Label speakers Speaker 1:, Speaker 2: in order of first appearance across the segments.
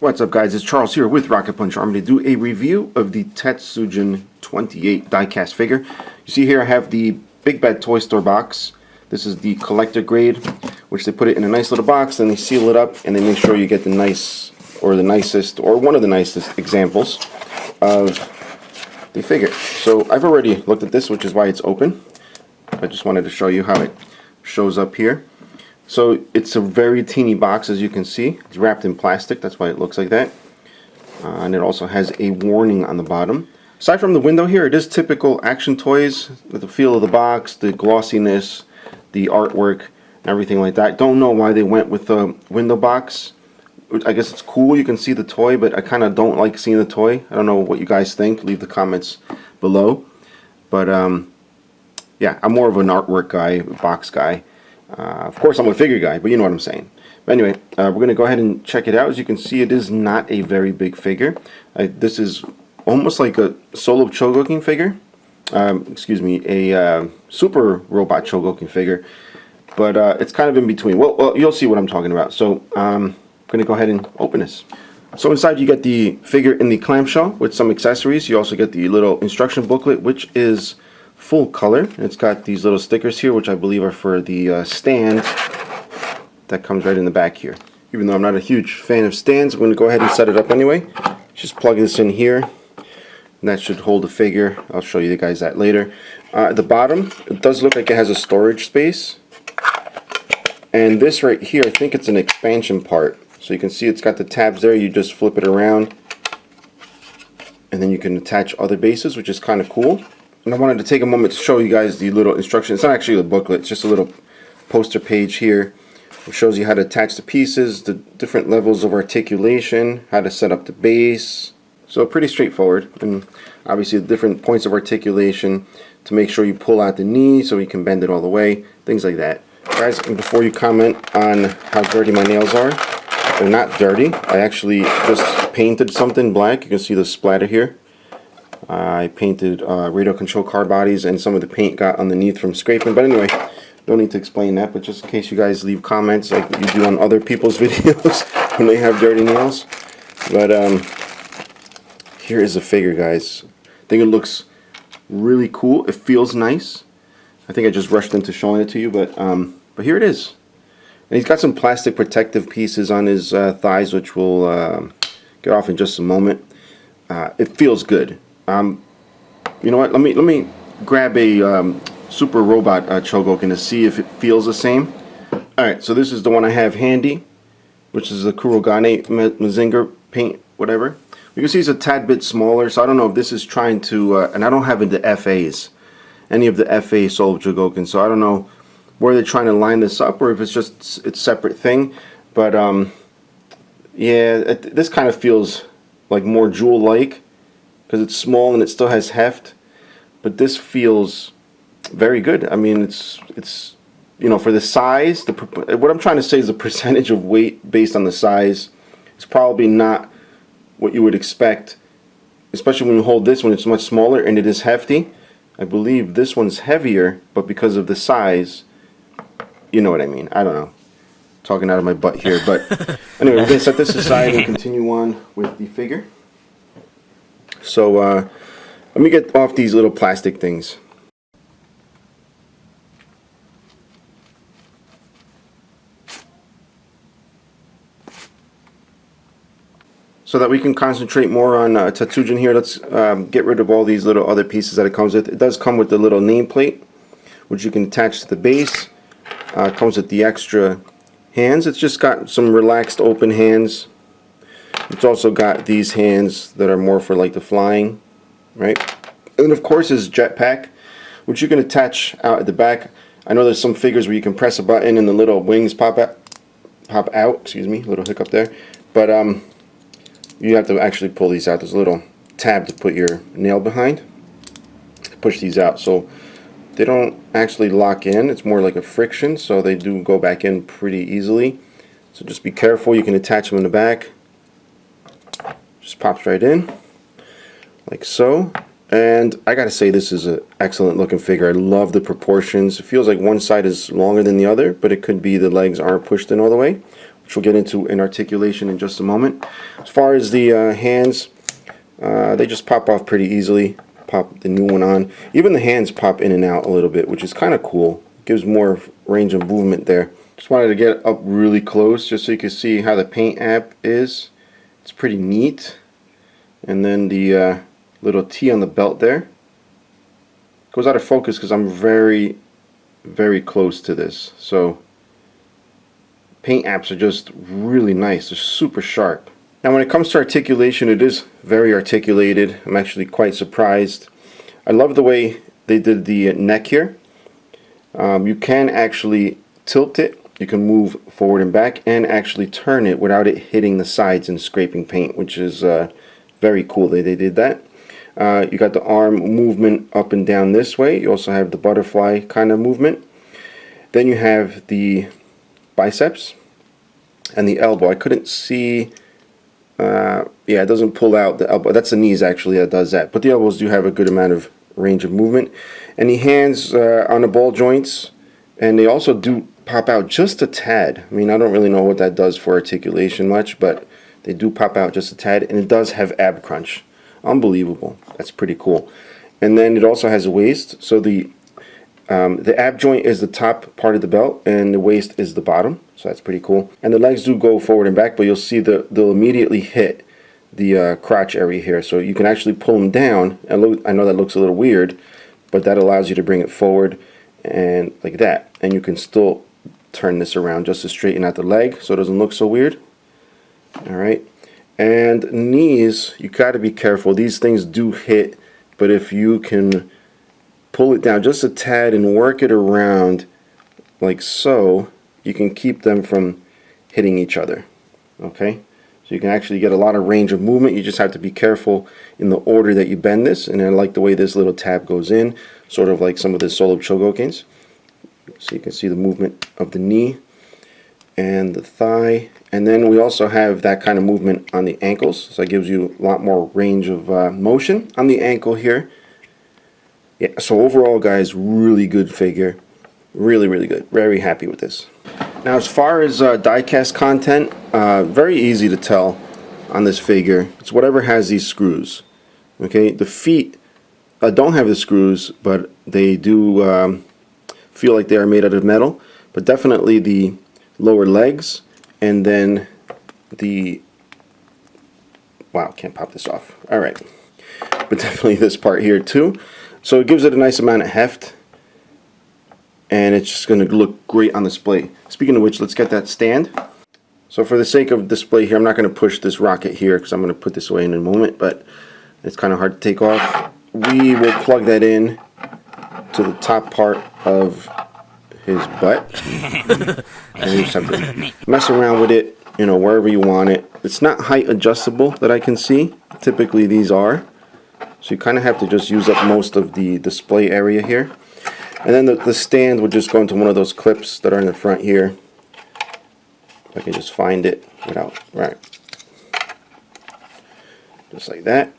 Speaker 1: What's up, guys? It's Charles here with Rocket Punch Army to do a review of the Tetsujin 28 die-cast figure. You see here I have the Big Bad Toy Store box. This is the collector grade, which they put it in a nice little box, then they seal it up, and they make sure you get the nice, or the nicest, or one of the nicest examples of the figure. So I've already looked at this, which is why it's open. I just wanted to show you how it shows up here. So it's a very teeny box, as you can see. It's wrapped in plastic, that's why it looks like that. And it also has a warning on the bottom. Aside from the window here, it is typical Action Toys with the feel of the box, the glossiness, the artwork, and everything like that. Don't know why they went with the window box. I guess it's cool, you can see the toy, but I kind of don't like seeing the toy. I don't know what you guys think. Leave the comments below. But yeah, I'm more of an artwork guy, box guy. Of course, I'm a figure guy, but you know what I'm saying. But anyway, we're going to go ahead and check it out. As you can see, it is not a very big figure. This is almost like a solo Chogokin figure. Excuse me, a super robot Chogokin figure. But it's kind of in between. Well, you'll see what I'm talking about. So I'm going to go ahead and open this. So inside you get the figure in the clamshell with some accessories. You also get the little instruction booklet, which is full color. It's got these little stickers here, which I believe are for the stand that comes right in the back here. Even though I'm not a huge fan of stands, I'm going to go ahead and set it up anyway. Just plug this in here, and that should hold the figure. I'll show you guys that later. At the bottom, it does look like it has a storage space. And this right here, I think it's an expansion part. So you can see it's got the tabs there. You just flip it around, and then you can attach other bases, which is kind of cool. And I wanted to take a moment to show you guys the little instructions. It's not actually a booklet, it's just a little poster page here, which shows you how to attach the pieces, the different levels of articulation, how to set up the base. So pretty straightforward, and obviously the different points of articulation to make sure you pull out the knee so you can bend it all the way, things like that. Guys, and before you comment on how dirty my nails are, they're not dirty. I actually just painted something black. You can see the splatter here. I painted radio control car bodies, and some of the paint got underneath from scraping. But anyway, don't need to explain that, but just in case you guys leave comments like you do on other people's videos when they have dirty nails. But here is the figure, guys. I think it looks really cool. It feels nice. I think I just rushed into showing it to you, but here it is. And he's got some plastic protective pieces on his thighs, which we'll get off in just a moment. It feels good. You know what? Let me grab a super robot Chogokin to see if it feels the same. All right, so this is the one I have handy, which is the Kurogane Mazinger paint, whatever. You can see it's a tad bit smaller, so I don't know if this is trying to. And I don't have the FAs, any of the FA Soul Chogokin, so I don't know where they're trying to line this up, or if it's just its separate thing. But yeah, this kind of feels like more jewel-like, because it's small and it still has heft, but this feels very good. I mean, it's you know, for the size, what I'm trying to say is the percentage of weight based on the size is probably not what you would expect, especially when you hold this one. It's much smaller and it is hefty. I believe this one's heavier, but because of the size, you know what I mean. I don't know, talking out of my butt here, but anyway, we're gonna set this aside and continue on with the figure. So let me get off these little plastic things. So that we can concentrate more on Tetsujin here, let's get rid of all these little other pieces that it comes with. It does come with the little nameplate, which you can attach to the base. It comes with the extra hands. It's just got some relaxed open hands. It's also got these hands that are more for like the flying, right? And then of course is jetpack, which you can attach out at the back. I know there's some figures where you can press a button and the little wings pop out. Excuse me, little hiccup there. But you have to actually pull these out. There's a little tab to put your nail behind. Push these out, so they don't actually lock in. It's more like a friction, so they do go back in pretty easily. So just be careful. You can attach them in the back. Just pops right in, like so. And I gotta say, this is an excellent looking figure. I love the proportions. It feels like one side is longer than the other, but it could be the legs aren't pushed in all the way, which we'll get into in articulation in just a moment. As far as the hands, they just pop off pretty easily. Pop the new one on. Even the hands pop in and out a little bit, which is kind of cool. Gives more range of movement there. Just wanted to get up really close just so you can see how the paint app is. It's pretty neat. And then the little T on the belt there goes out of focus because I'm very close to this. So paint apps are just really nice. They're super sharp. Now when it comes to articulation, it is very articulated. I'm actually quite surprised. I love the way they did the neck here. You can actually tilt it. You can move forward and back and actually turn it without it hitting the sides and scraping paint, which is very cool that they did that. You got the arm movement up and down this way. You also have the butterfly kind of movement. Then you have the biceps and the elbow. I couldn't see, yeah, it doesn't pull out the elbow. That's the knees actually that does that. But the elbows do have a good amount of range of movement. And the hands on the ball joints, and they also do pop out just a tad. I mean, I don't really know what that does for articulation much, but they do pop out just a tad, and it does have ab crunch. Unbelievable. That's pretty cool. And then it also has a waist. So the ab joint is the top part of the belt, and the waist is the bottom. So that's pretty cool. And the legs do go forward and back, but you'll see they'll immediately hit the crotch area here. So you can actually pull them down. And I know that looks a little weird, but that allows you to bring it forward and like that. And you can still turn this around just to straighten out the leg so it doesn't look so weird. Alright. And knees, you got to be careful. These things do hit, but if you can pull it down just a tad and work it around like so, you can keep them from hitting each other. Okay? So you can actually get a lot of range of movement. You just have to be careful in the order that you bend this. And I like the way this little tab goes in, sort of like some of the solo Chogokins. So you can see the movement of the knee and the thigh. And then we also have that kind of movement on the ankles. So it gives you a lot more range of motion on the ankle here. Yeah, so overall, guys, really good figure. Really, really good. Very happy with this. Now, as far as die-cast content, very easy to tell on this figure. It's whatever has these screws. Okay, the feet don't have the screws, but they do feel like they are made out of metal. But definitely the lower legs, and then the... Wow, can't pop this off. Alright. But definitely this part here too. So it gives it a nice amount of heft, and it's just going to look great on display. Speaking of which, let's get that stand. So for the sake of display here, I'm not going to push this rocket here because I'm going to put this away in a moment, but it's kind of hard to take off. We will plug that in to the top part of his butt. And you just have to mess around with it, you know, wherever you want it. It's not height adjustable that I can see. Typically these are. So you kind of have to just use up most of the display area here. And then the stand would just go into one of those clips that are in the front here. If I can just find it without, right. Just like that.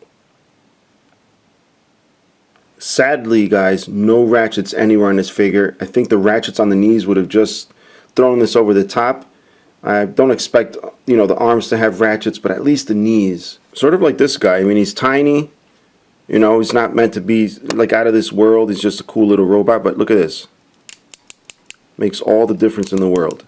Speaker 1: Sadly, guys, no ratchets anywhere on this figure. I think the ratchets on the knees would have just thrown this over the top. I don't expect, you know, the arms to have ratchets, but at least the knees. Sort of like this guy. I mean, he's tiny. You know, he's not meant to be like out of this world. He's just a cool little robot, but look at this. Makes all the difference in the world.